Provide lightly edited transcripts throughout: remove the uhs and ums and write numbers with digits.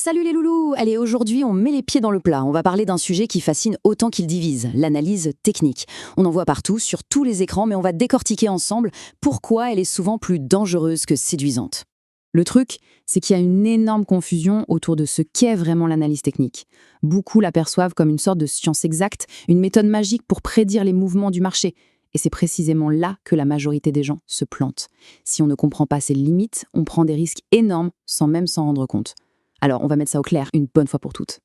Salut les loulous! Allez, aujourd'hui, on met les pieds dans le plat. On va parler d'un sujet qui fascine autant qu'il divise, l'analyse technique. On en voit partout, sur tous les écrans, mais on va décortiquer ensemble pourquoi elle est souvent plus dangereuse que séduisante. Le truc, c'est qu'il y a une énorme confusion autour de ce qu'est vraiment l'analyse technique. Beaucoup l'aperçoivent comme une sorte de science exacte, une méthode magique pour prédire les mouvements du marché. Et c'est précisément là que la majorité des gens se plantent. Si on ne comprend pas ses limites, on prend des risques énormes sans même s'en rendre compte. Alors, on va mettre ça au clair une bonne fois pour toutes.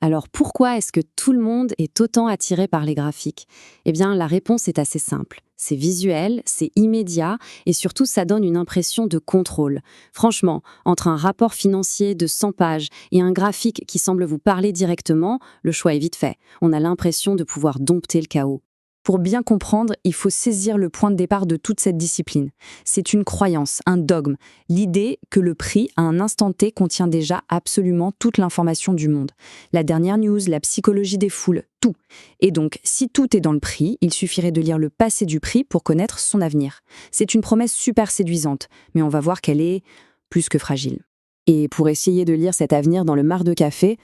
Alors, pourquoi est-ce que tout le monde est autant attiré par les graphiques? Eh bien, la réponse est assez simple. C'est visuel, c'est immédiat et surtout, ça donne une impression de contrôle. Franchement, entre un rapport financier de 100 pages et un graphique qui semble vous parler directement, le choix est vite fait. On a l'impression de pouvoir dompter le chaos. Pour bien comprendre, il faut saisir le point de départ de toute cette discipline. C'est une croyance, un dogme, l'idée que le prix, à un instant T, contient déjà absolument toute l'information du monde. La dernière news, la psychologie des foules, tout. Et donc, si tout est dans le prix, il suffirait de lire le passé du prix pour connaître son avenir. C'est une promesse super séduisante, mais on va voir qu'elle est plus que fragile. Et pour essayer de lire cet avenir dans le mar de café,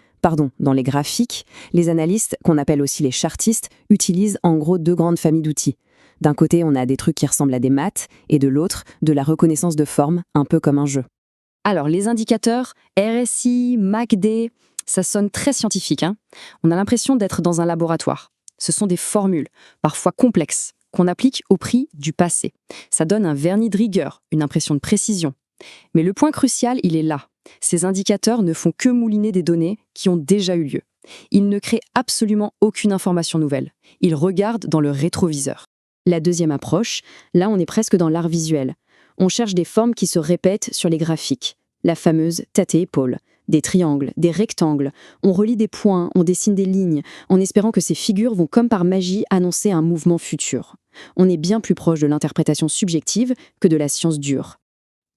dans les graphiques, les analystes, qu'on appelle aussi les chartistes, utilisent en gros deux grandes familles d'outils. D'un côté, on a des trucs qui ressemblent à des maths, et de l'autre, de la reconnaissance de forme, un peu comme un jeu. Alors, les indicateurs, RSI, MACD, ça sonne très scientifique, hein. On a l'impression d'être dans un laboratoire. Ce sont des formules, parfois complexes, qu'on applique au prix du passé. Ça donne un vernis de rigueur, une impression de précision. Mais le point crucial, il est là. Ces indicateurs ne font que mouliner des données qui ont déjà eu lieu. Ils ne créent absolument aucune information nouvelle. Ils regardent dans le rétroviseur. La deuxième approche, là on est presque dans l'art visuel. On cherche des formes qui se répètent sur les graphiques. La fameuse tête et épaule, des triangles, des rectangles. On relie des points, on dessine des lignes, en espérant que ces figures vont comme par magie annoncer un mouvement futur. On est bien plus proche de l'interprétation subjective que de la science dure.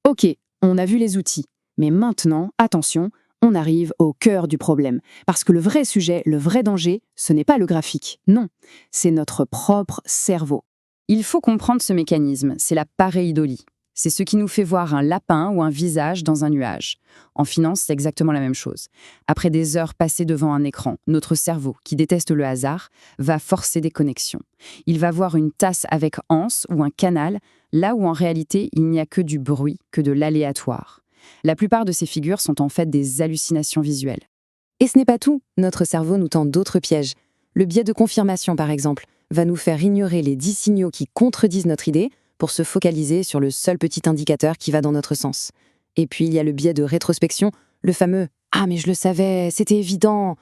Ok, on a vu les outils. Mais maintenant, attention, on arrive au cœur du problème. Parce que le vrai sujet, le vrai danger, ce n'est pas le graphique. Non, c'est notre propre cerveau. Il faut comprendre ce mécanisme, c'est la pareidolie. C'est ce qui nous fait voir un lapin ou un visage dans un nuage. En finance, c'est exactement la même chose. Après des heures passées devant un écran, notre cerveau, qui déteste le hasard, va forcer des connexions. Il va voir une tasse avec anse ou un canal, là où en réalité, il n'y a que du bruit, que de l'aléatoire. La plupart de ces figures sont en fait des hallucinations visuelles. Et ce n'est pas tout, notre cerveau nous tend d'autres pièges. Le biais de confirmation, par exemple, va nous faire ignorer les 10 signaux qui contredisent notre idée pour se focaliser sur le seul petit indicateur qui va dans notre sens. Et puis il y a le biais de rétrospection, le fameux « Ah mais je le savais, c'était évident !»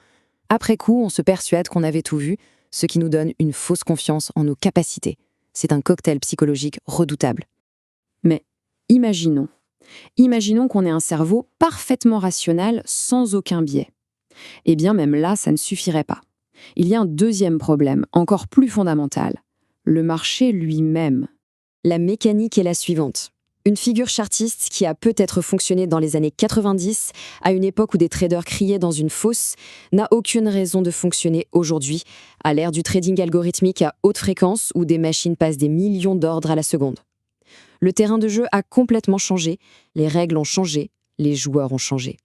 Après coup, on se persuade qu'on avait tout vu, ce qui nous donne une fausse confiance en nos capacités. C'est un cocktail psychologique redoutable. Mais Imaginons qu'on ait un cerveau parfaitement rationnel, sans aucun biais. Eh bien, même là, ça ne suffirait pas. Il y a un deuxième problème, encore plus fondamental. Le marché lui-même. La mécanique est la suivante. Une figure chartiste qui a peut-être fonctionné dans les années 90, à une époque où des traders criaient dans une fosse, n'a aucune raison de fonctionner aujourd'hui, à l'ère du trading algorithmique à haute fréquence où des machines passent des millions d'ordres à la seconde. Le terrain de jeu a complètement changé, les règles ont changé, les joueurs ont changé.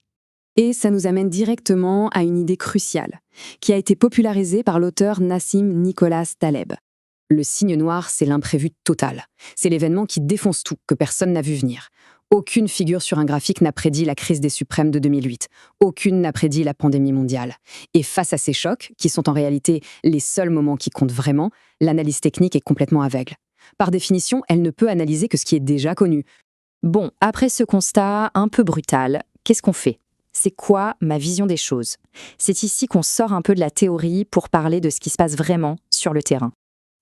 Et ça nous amène directement à une idée cruciale, qui a été popularisée par l'auteur Nassim Nicholas Taleb. Le signe noir, c'est l'imprévu total. C'est l'événement qui défonce tout, que personne n'a vu venir. Aucune figure sur un graphique n'a prédit la crise des suprêmes de 2008. Aucune n'a prédit la pandémie mondiale. Et face à ces chocs, qui sont en réalité les seuls moments qui comptent vraiment, l'analyse technique est complètement aveugle. Par définition, elle ne peut analyser que ce qui est déjà connu. Bon, après ce constat un peu brutal, qu'est-ce qu'on fait ? C'est quoi ma vision des choses ? C'est ici qu'on sort un peu de la théorie pour parler de ce qui se passe vraiment sur le terrain.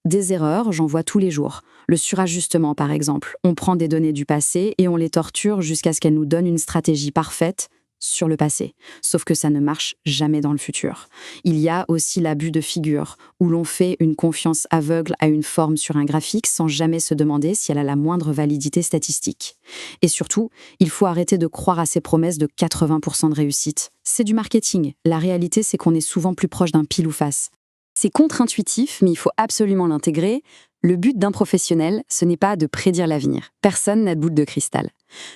Des erreurs, j'en vois tous les jours. Le surajustement, par exemple. On prend des données du passé et on les torture jusqu'à ce qu'elles nous donnent une stratégie parfaite sur le passé. Sauf que ça ne marche jamais dans le futur. Il y a aussi l'abus de figure, où l'on fait une confiance aveugle à une forme sur un graphique sans jamais se demander si elle a la moindre validité statistique. Et surtout, il faut arrêter de croire à ces promesses de 80% de réussite. C'est du marketing. La réalité, c'est qu'on est souvent plus proche d'un pile ou face. C'est contre-intuitif, mais il faut absolument l'intégrer. Le but d'un professionnel, ce n'est pas de prédire l'avenir. Personne n'a de boule de cristal.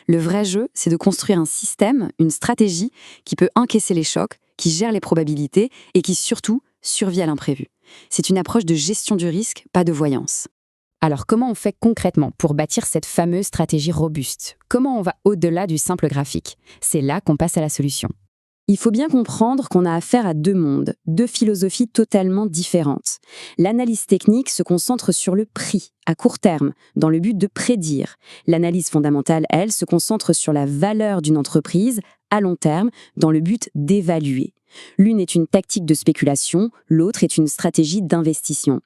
Le vrai jeu, c'est de construire un système, une stratégie qui peut encaisser les chocs, qui gère les probabilités et qui surtout survit à l'imprévu. C'est une approche de gestion du risque, pas de voyance. Alors comment on fait concrètement pour bâtir cette fameuse stratégie robuste? Comment on va au-delà du simple graphique? C'est là qu'on passe à la solution. Il faut bien comprendre qu'on a affaire à deux mondes, deux philosophies totalement différentes. L'analyse technique se concentre sur le prix, à court terme, dans le but de prédire. L'analyse fondamentale, elle, se concentre sur la valeur d'une entreprise, à long terme, dans le but d'évaluer. L'une est une tactique de spéculation, l'autre est une stratégie d'investissement.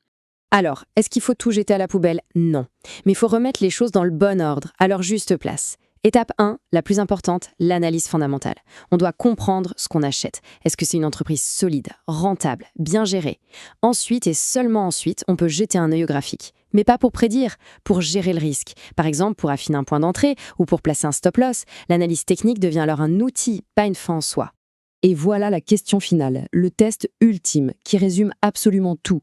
Alors, est-ce qu'il faut tout jeter à la poubelle? Non. Mais il faut remettre les choses dans le bon ordre, à leur juste place. Étape 1, la plus importante, l'analyse fondamentale. On doit comprendre ce qu'on achète. Est-ce que c'est une entreprise solide, rentable, bien gérée? Ensuite, et seulement ensuite, on peut jeter un œil au graphique. Mais pas pour prédire, pour gérer le risque. Par exemple, pour affiner un point d'entrée ou pour placer un stop-loss, l'analyse technique devient alors un outil, pas une fin en soi. Et voilà la question finale, le test ultime, qui résume absolument tout.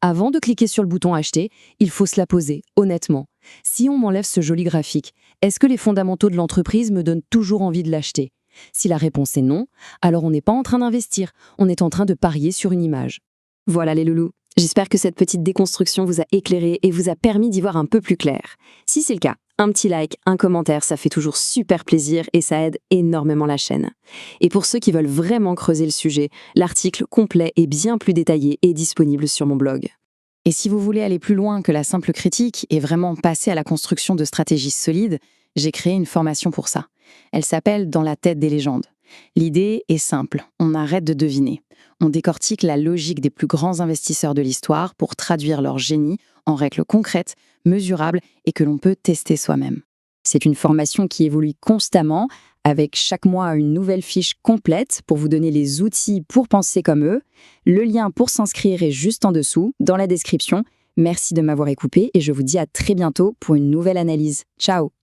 Avant de cliquer sur le bouton acheter, il faut se la poser, honnêtement. Si on m'enlève ce joli graphique, est-ce que les fondamentaux de l'entreprise me donnent toujours envie de l'acheter? Si la réponse est non, alors on n'est pas en train d'investir, on est en train de parier sur une image. Voilà les loulous. J'espère que cette petite déconstruction vous a éclairé et vous a permis d'y voir un peu plus clair. Si c'est le cas, un petit like, un commentaire, ça fait toujours super plaisir et ça aide énormément la chaîne. Et pour ceux qui veulent vraiment creuser le sujet, l'article complet et bien plus détaillé est disponible sur mon blog. Et si vous voulez aller plus loin que la simple critique et vraiment passer à la construction de stratégies solides, j'ai créé une formation pour ça. Elle s'appelle Dans la tête des légendes. L'idée est simple, on arrête de deviner. On décortique la logique des plus grands investisseurs de l'histoire pour traduire leur génie en règles concrètes, mesurables et que l'on peut tester soi-même. C'est une formation qui évolue constamment, avec chaque mois une nouvelle fiche complète pour vous donner les outils pour penser comme eux. Le lien pour s'inscrire est juste en dessous, dans la description. Merci de m'avoir écouté et je vous dis à très bientôt pour une nouvelle analyse. Ciao!